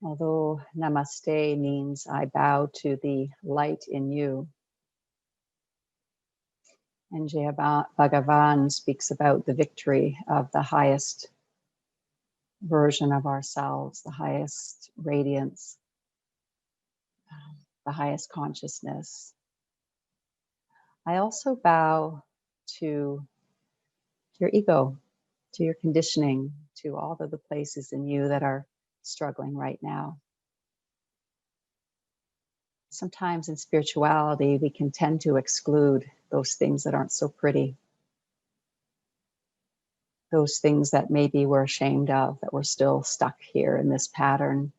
Although namaste means I bow to the light in you, and Jaya Bhagavan speaks about the victory of the highest version of ourselves, the highest radiance, the highest consciousness. I also bow to your ego, to your conditioning, to all of the places in you that are struggling right now. Sometimes in spirituality, we can tend to exclude those things that aren't so pretty, those things that maybe we're ashamed of, that we're still stuck here in this pattern.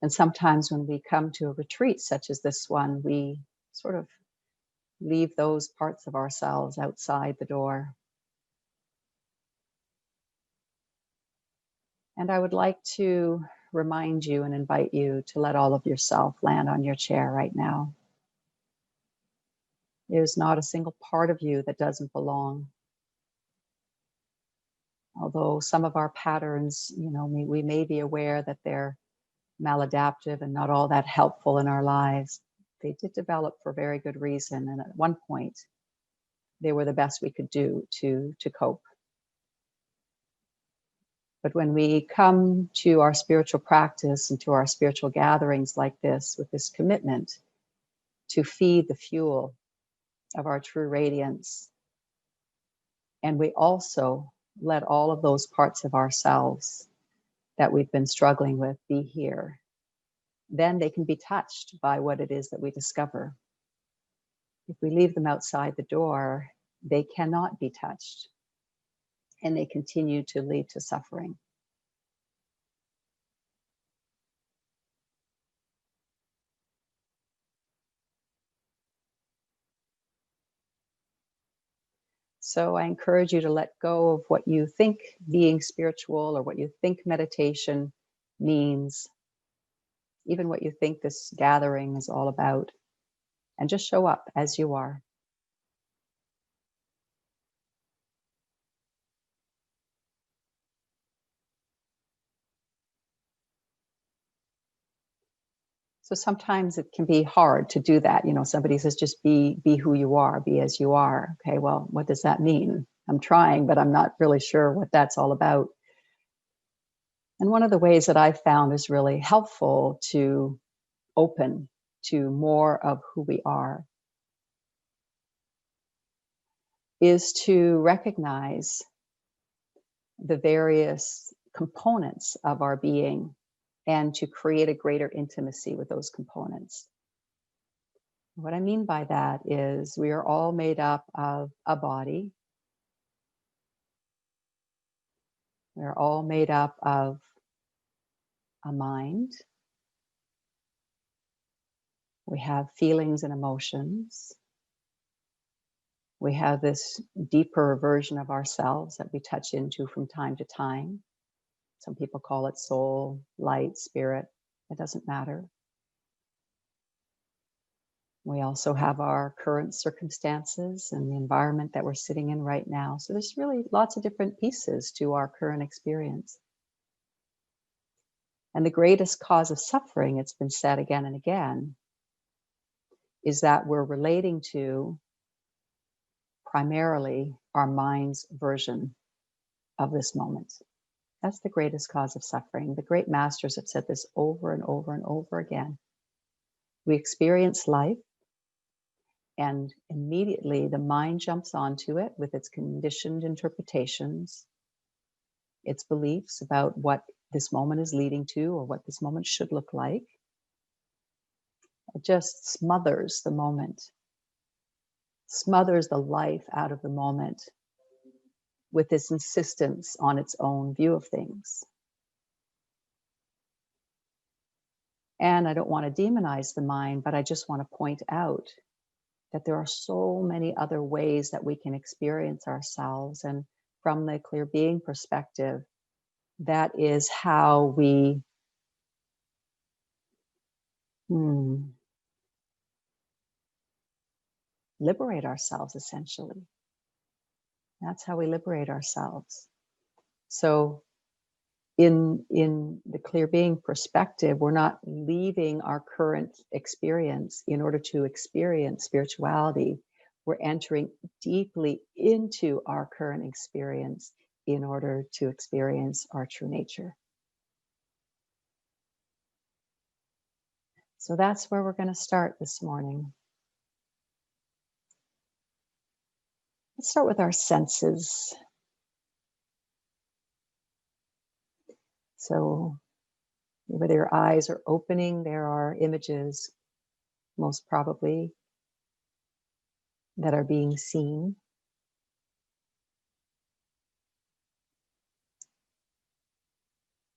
And sometimes when we come to a retreat such as this one, we sort of leave those parts of ourselves outside the door. And I would like to remind you and invite you to let all of yourself land on your chair right now. There's not a single part of you that doesn't belong. Although some of our patterns, we may be aware that they're maladaptive and not all that helpful in our lives, they did develop for very good reason. And at one point, they were the best we could do to cope. But when we come to our spiritual practice and to our spiritual gatherings like this, with this commitment to feed the fuel of our true radiance, and we also let all of those parts of ourselves that we've been struggling with be here, then they can be touched by what it is that we discover. If we leave them outside the door, they cannot be touched, and they continue to lead to suffering. So I encourage you to let go of what you think being spiritual or what you think meditation means, even what you think this gathering is all about, and just show up as you are. So sometimes it can be hard to do that. Somebody says, just be who you are, be as you are. Okay, well, what does that mean? I'm trying, but I'm not really sure what that's all about. And one of the ways that I've found is really helpful to open to more of who we are is to recognize the various components of our being and to create a greater intimacy with those components. What I mean by that is we are all made up of a body. We're all made up of a mind. We have feelings and emotions. We have this deeper version of ourselves that we touch into from time to time. Some people call it soul, light, spirit. It doesn't matter. We also have our current circumstances and the environment that we're sitting in right now. So there's really lots of different pieces to our current experience. And the greatest cause of suffering, it's been said again and again, is that we're relating to primarily our mind's version of this moment. That's the greatest cause of suffering. The great masters have said this over and over and over again. We experience life, and immediately the mind jumps onto it with its conditioned interpretations, its beliefs about what this moment is leading to or what this moment should look like. It just smothers the moment, smothers the life out of the moment with this insistence on its own view of things. And I don't want to demonize the mind, but I just want to point out that there are so many other ways that we can experience ourselves. And from the ClearBeing perspective, that is how we liberate ourselves, essentially. That's how we liberate ourselves. So in the clear being perspective, we're not leaving our current experience in order to experience spirituality. We're entering deeply into our current experience in order to experience our true nature. So that's where we're going to start this morning. Let's start with our senses. So whether your eyes are opening, there are images, most probably, that are being seen.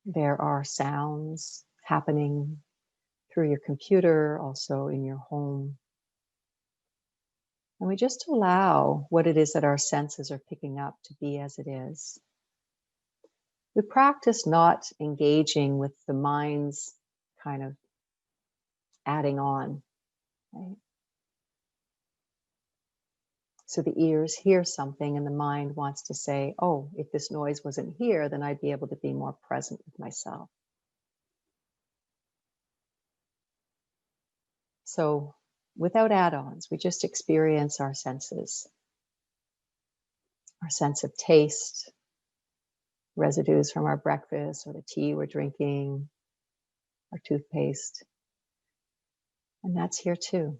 There are sounds happening through your computer, also in your home. And we just allow what it is that our senses are picking up to be as it is. We practice not engaging with the mind's kind of adding on, right? So the ears hear something and the mind wants to say, oh, if this noise wasn't here, then I'd be able to be more present with myself. So without add-ons, we just experience our senses. Our sense of taste, residues from our breakfast or the tea we're drinking, our toothpaste. And that's here too.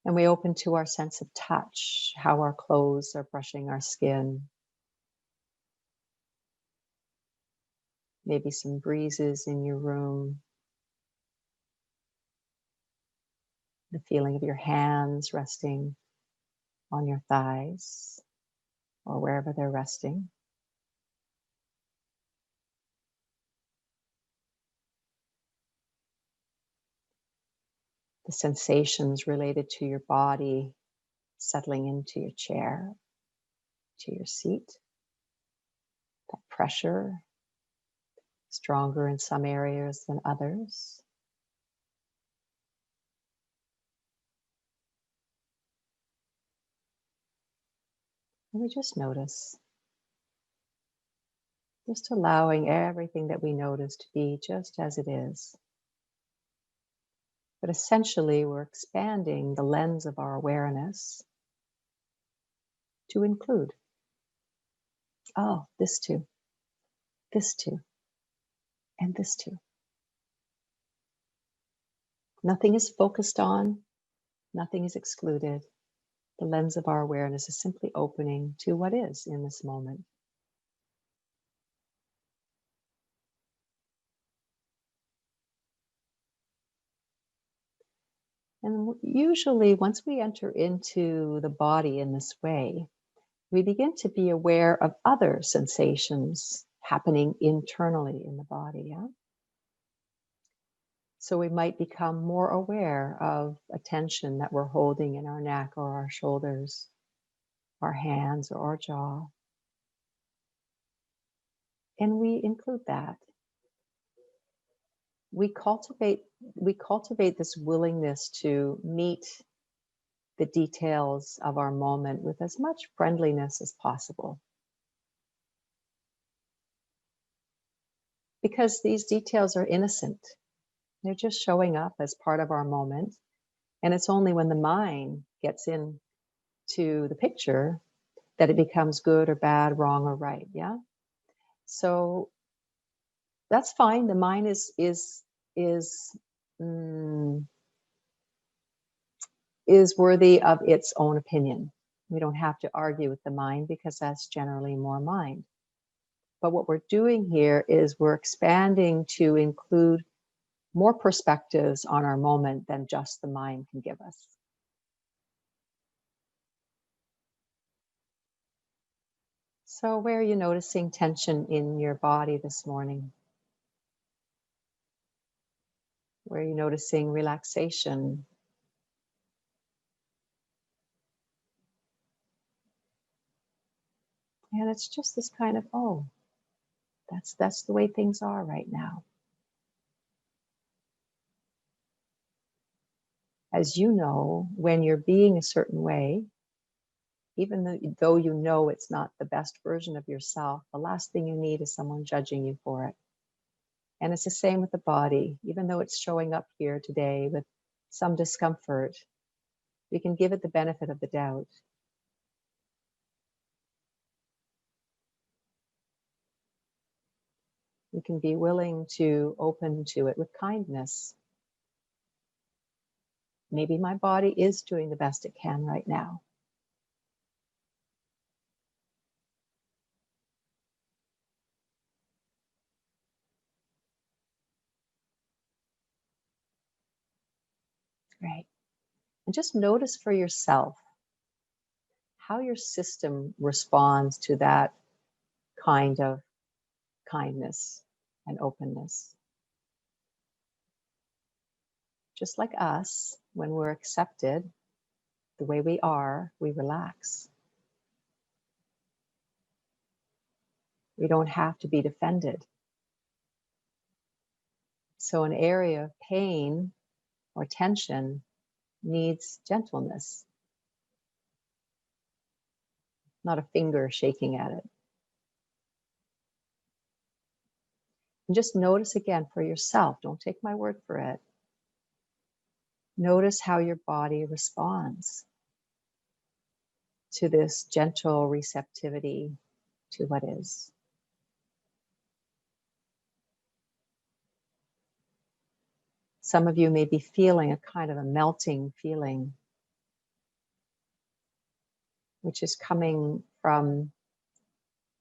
And we open to our sense of touch, how our clothes are brushing our skin. Maybe some breezes in your room. The feeling of your hands resting on your thighs or wherever they're resting. The sensations related to your body settling into your chair, to your seat. That pressure, stronger in some areas than others. And we just notice. Just allowing everything that we notice to be just as it is. But essentially, we're expanding the lens of our awareness to include, oh, this too, and this too. Nothing is focused on, nothing is excluded. The lens of our awareness is simply opening to what is in this moment. And usually, once we enter into the body in this way, we begin to be aware of other sensations happening internally in the body. Yeah? So we might become more aware of a tension that we're holding in our neck or our shoulders, our hands or our jaw. And we include that. We cultivate this willingness to meet the details of our moment with as much friendliness as possible. Because these details are innocent. They're just showing up as part of our moment. And it's only when the mind gets into the picture that it becomes good or bad, wrong or right. Yeah. So that's fine. The mind is worthy of its own opinion. We don't have to argue with the mind because that's generally more mind. But what we're doing here is we're expanding to include more perspectives on our moment than just the mind can give us. So where are you noticing tension in your body this morning? Where are you noticing relaxation? And it's just this kind of, oh, that's the way things are right now. As you know, when you're being a certain way, even though you know it's not the best version of yourself, the last thing you need is someone judging you for it. And it's the same with the body. Even though it's showing up here today with some discomfort, we can give it the benefit of the doubt. We can be willing to open to it with kindness. Maybe my body is doing the best it can right now. Right. And just notice for yourself how your system responds to that kind of kindness and openness. Just like us, when we're accepted the way we are, we relax. We don't have to be defended. So an area of pain or tension needs gentleness, not a finger shaking at it. And just notice again for yourself. Don't take my word for it. Notice how your body responds to this gentle receptivity to what is. Some of you may be feeling a kind of a melting feeling, which is coming from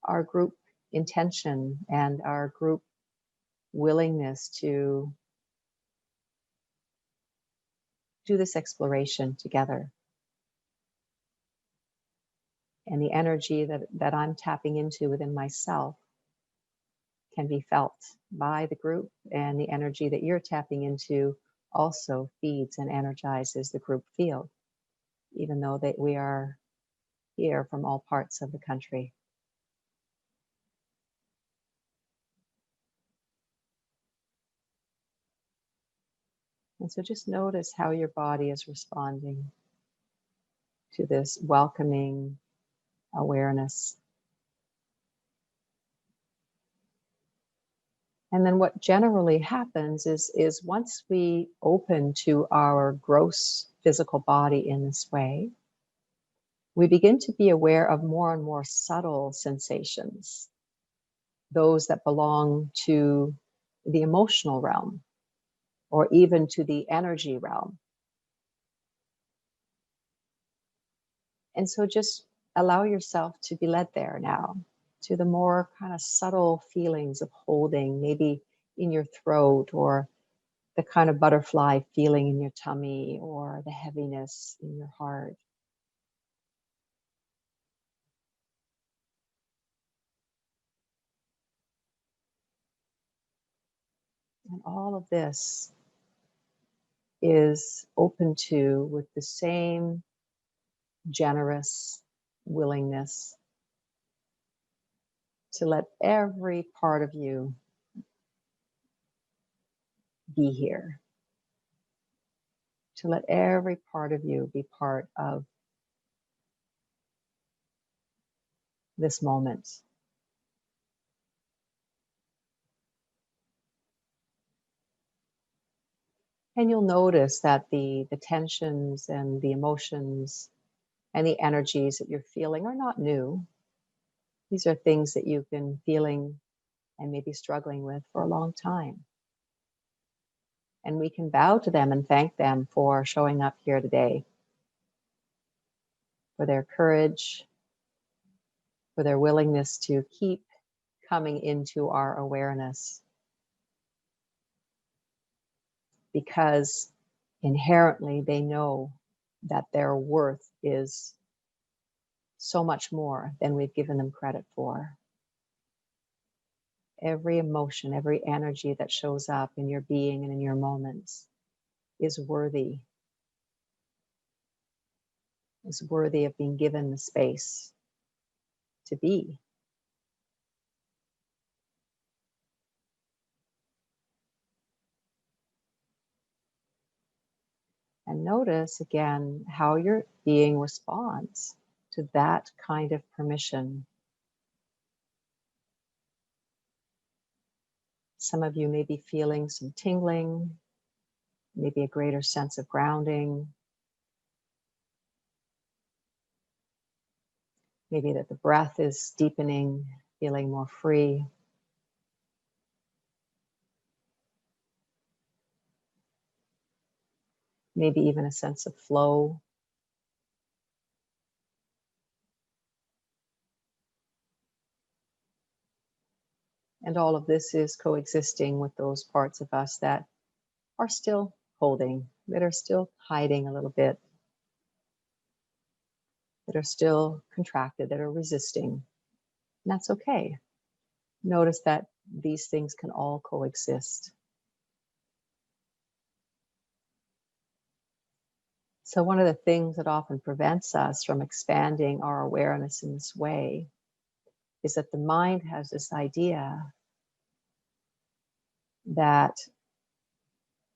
our group intention and our group willingness to do this exploration together. And the energy that I'm tapping into within myself can be felt by the group, and the energy that you're tapping into also feeds and energizes the group field, even though that we are here from all parts of the country. And so just notice how your body is responding to this welcoming awareness. And then what generally happens is once we open to our gross physical body in this way, we begin to be aware of more and more subtle sensations, those that belong to the emotional realm or even to the energy realm. And so just allow yourself to be led there now to the more kind of subtle feelings of holding, maybe in your throat, or the kind of butterfly feeling in your tummy, or the heaviness in your heart. And all of this is open to with the same generous willingness to let every part of you be here, to let every part of you be part of this moment. And you'll notice that the tensions and the emotions and the energies that you're feeling are not new. These are things that you've been feeling and maybe struggling with for a long time. And we can bow to them and thank them for showing up here today, for their courage, for their willingness to keep coming into our awareness. Because inherently they know that their worth is so much more than we've given them credit for. Every emotion, every energy that shows up in your being and in your moments is worthy of being given the space to be. And notice again how your being responds to that kind of permission. Some of you may be feeling some tingling, maybe a greater sense of grounding, maybe that the breath is deepening, feeling more free. Maybe even a sense of flow. And all of this is coexisting with those parts of us that are still holding, that are still hiding a little bit, that are still contracted, that are resisting. And that's okay. Notice that these things can all coexist. So one of the things that often prevents us from expanding our awareness in this way is that the mind has this idea that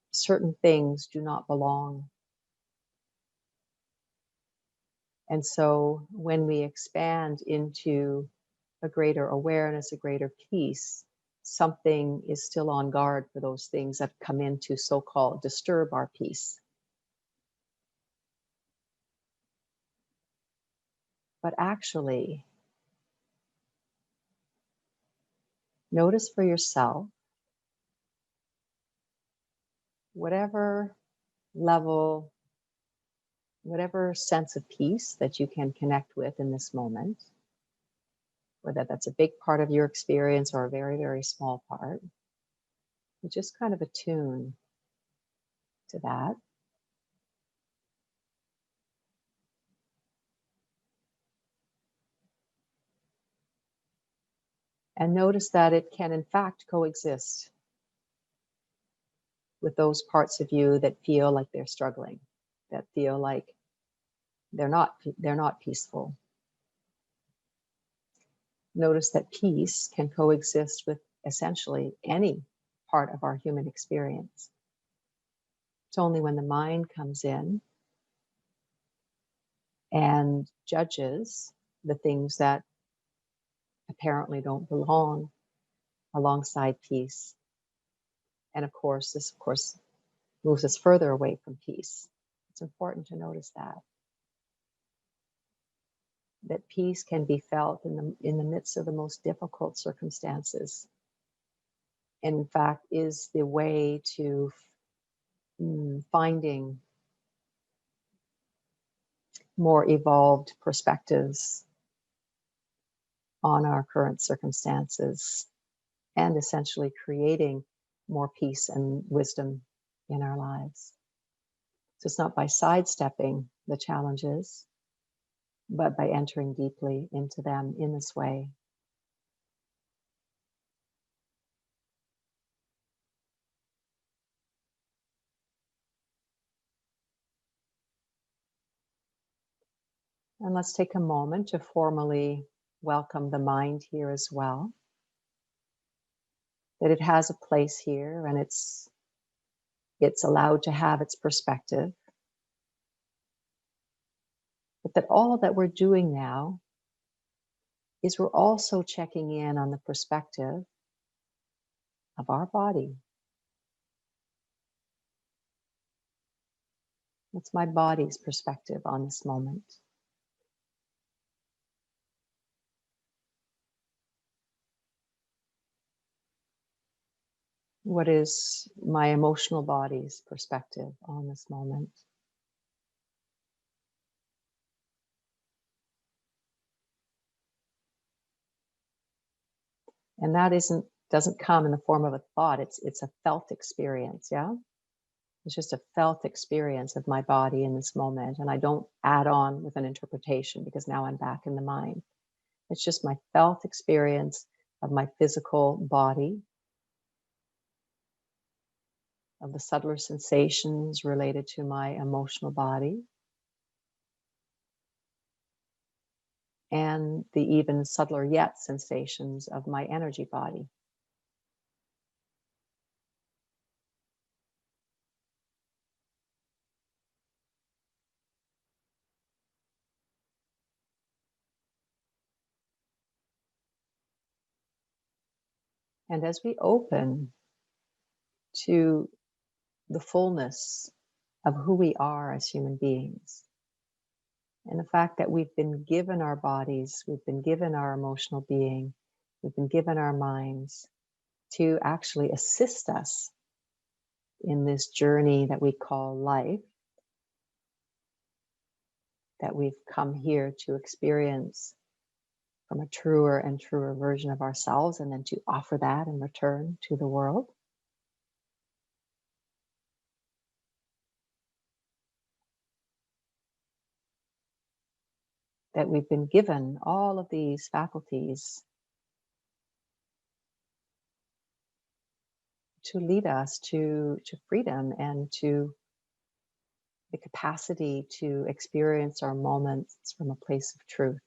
certain things do not belong. And so when we expand into a greater awareness, a greater peace, something is still on guard for those things that come in to so-called disturb our peace. But actually, notice for yourself, whatever level, whatever sense of peace that you can connect with in this moment, whether that's a big part of your experience or a very, very small part, you just kind of attune to that. And notice that it can in fact coexist with those parts of you that feel like they're struggling, that feel like they're not peaceful. Notice that peace can coexist with essentially any part of our human experience. It's only when the mind comes in and judges the things that apparently don't belong alongside peace. And of course, this moves us further away from peace. It's important to notice that peace can be felt in the midst of the most difficult circumstances. And in fact, is the way to finding more evolved perspectives on our current circumstances and essentially creating more peace and wisdom in our lives. So it's not by sidestepping the challenges, but by entering deeply into them in this way. And let's take a moment to formally welcome the mind here as well. That it has a place here and it's allowed to have its perspective. But that all that we're doing now is we're also checking in on the perspective of our body. What's my body's perspective on this moment? What is my emotional body's perspective on this moment? And that doesn't come in the form of a thought. It's a felt experience, yeah? It's just a felt experience of my body in this moment. And I don't add on with an interpretation because now I'm back in the mind. It's just my felt experience of my physical body, of the subtler sensations related to my emotional body, and the even subtler yet sensations of my energy body. And as we open to the fullness of who we are as human beings, and the fact that we've been given our bodies, we've been given our emotional being, we've been given our minds to actually assist us in this journey that we call life, that we've come here to experience from a truer and truer version of ourselves, and then to offer that in return to the world. That we've been given all of these faculties to lead us to freedom and to the capacity to experience our moments from a place of truth.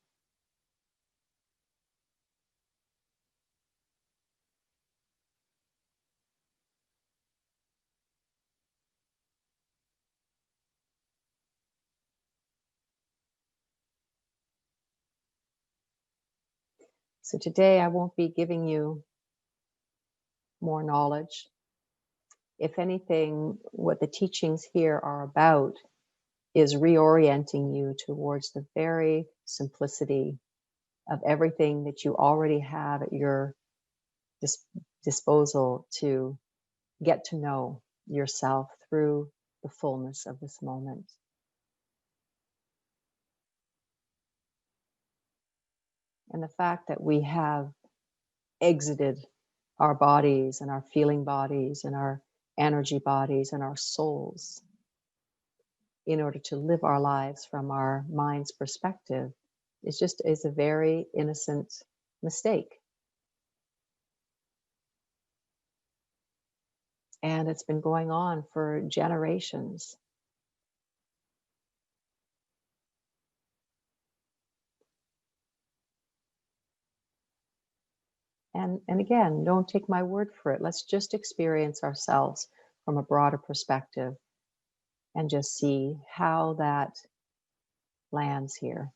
So today I won't be giving you more knowledge. If anything, what the teachings here are about is reorienting you towards the very simplicity of everything that you already have at your disposal to get to know yourself through the fullness of this moment. And the fact that we have exited our bodies and our feeling bodies and our energy bodies and our souls in order to live our lives from our mind's perspective is a very innocent mistake. And it's been going on for generations. And again, don't take my word for it. Let's just experience ourselves from a broader perspective and just see how that lands here.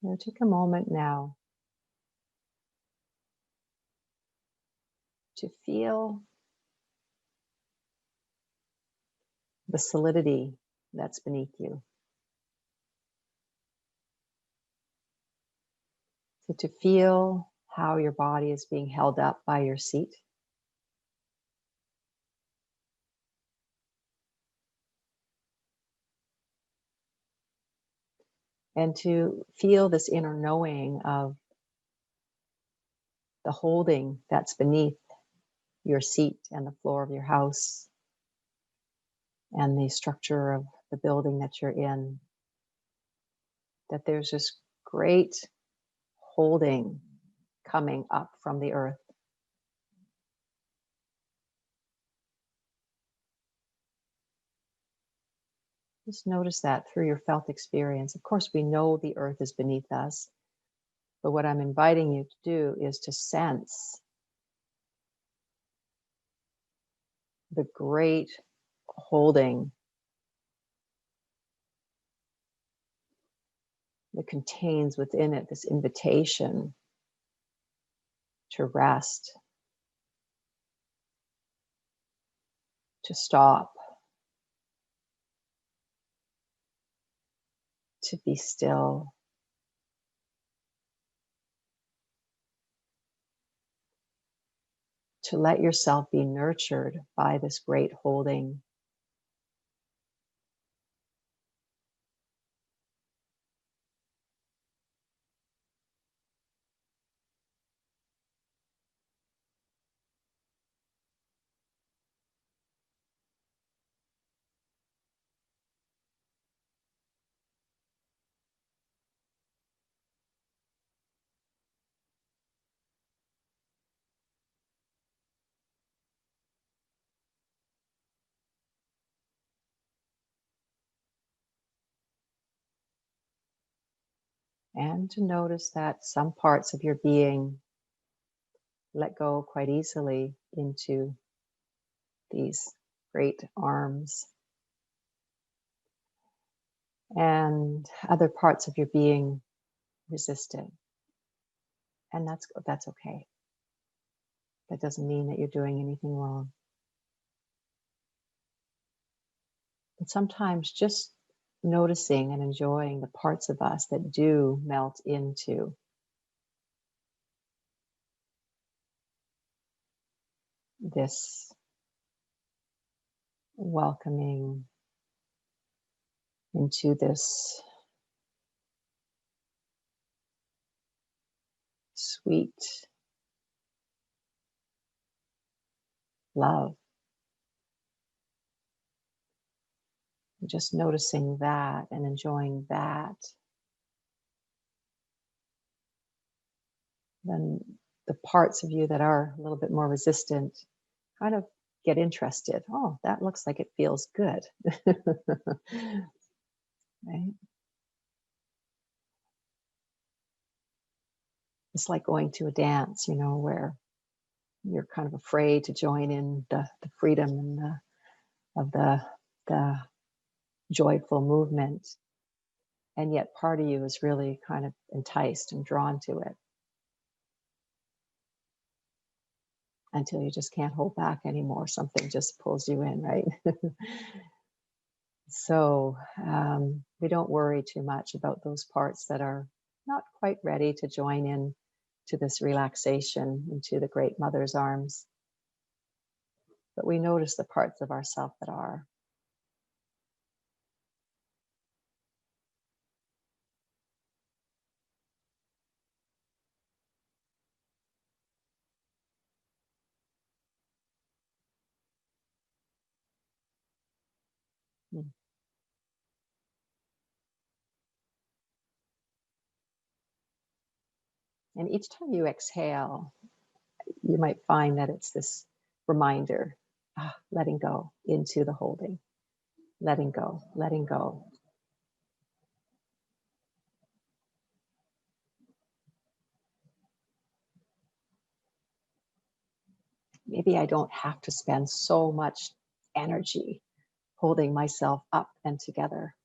Now, take a moment now to feel the solidity that's beneath you. So to feel how your body is being held up by your seat. And to feel this inner knowing of the holding that's beneath your seat and the floor of your house and the structure of the building that you're in. That there's this great holding coming up from the earth. Just notice that through your felt experience. Of course, we know the earth is beneath us, but what I'm inviting you to do is to sense the great holding that contains within it this invitation to rest, to stop, to be still, to let yourself be nurtured by this great holding. And to notice that some parts of your being let go quite easily into these great arms, and other parts of your being resisted. And that's okay. That doesn't mean that you're doing anything wrong. But sometimes just noticing and enjoying the parts of us that do melt into this welcoming, into this sweet love. Just noticing that and enjoying that. Then the parts of you that are a little bit more resistant kind of get interested. Oh, that looks like it feels good. Right? It's like going to a dance, where you're kind of afraid to join in the freedom and the joyful movement. And yet part of you is really kind of enticed and drawn to it until you just can't hold back anymore. Something just pulls you in, right? So we don't worry too much about those parts that are not quite ready to join in to this relaxation into the Great Mother's arms. But we notice the parts of ourself that are. Mm. And each time you exhale, you might find that it's this reminder, letting go into the holding, letting go, letting go. Maybe I don't have to spend so much energy holding myself up and together.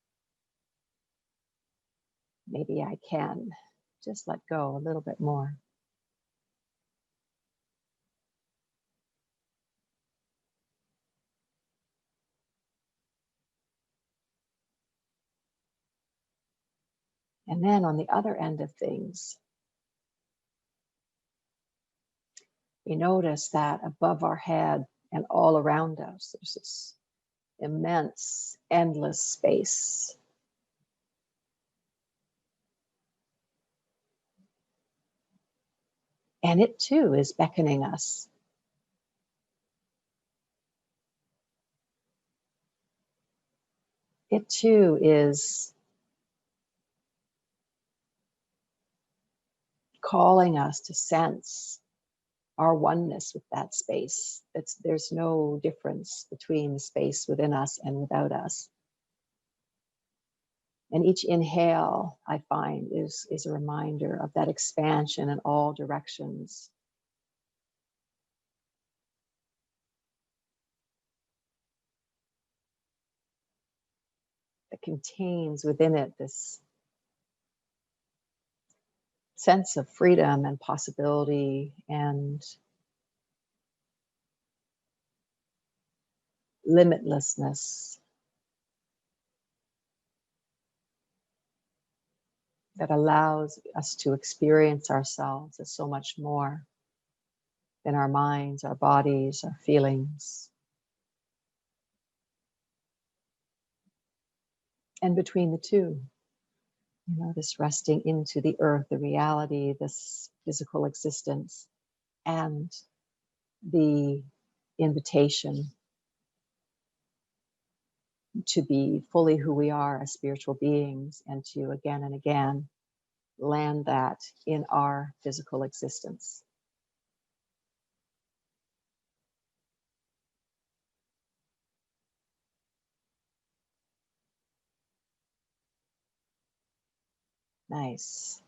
Maybe I can just let go a little bit more. And then on the other end of things, we notice that above our head and all around us, there's this immense, endless space. And it too is beckoning us. It too is calling us to sense our oneness with that space. There's no difference between the space within us and without us. And each inhale, I find, is a reminder of that expansion in all directions. That contains within it this sense of freedom and possibility and limitlessness that allows us to experience ourselves as so much more than our minds, our bodies, our feelings. And between the two, this resting into the earth, the reality, this physical existence, and the invitation to be fully who we are as spiritual beings and to again and again land that in our physical existence. Nice.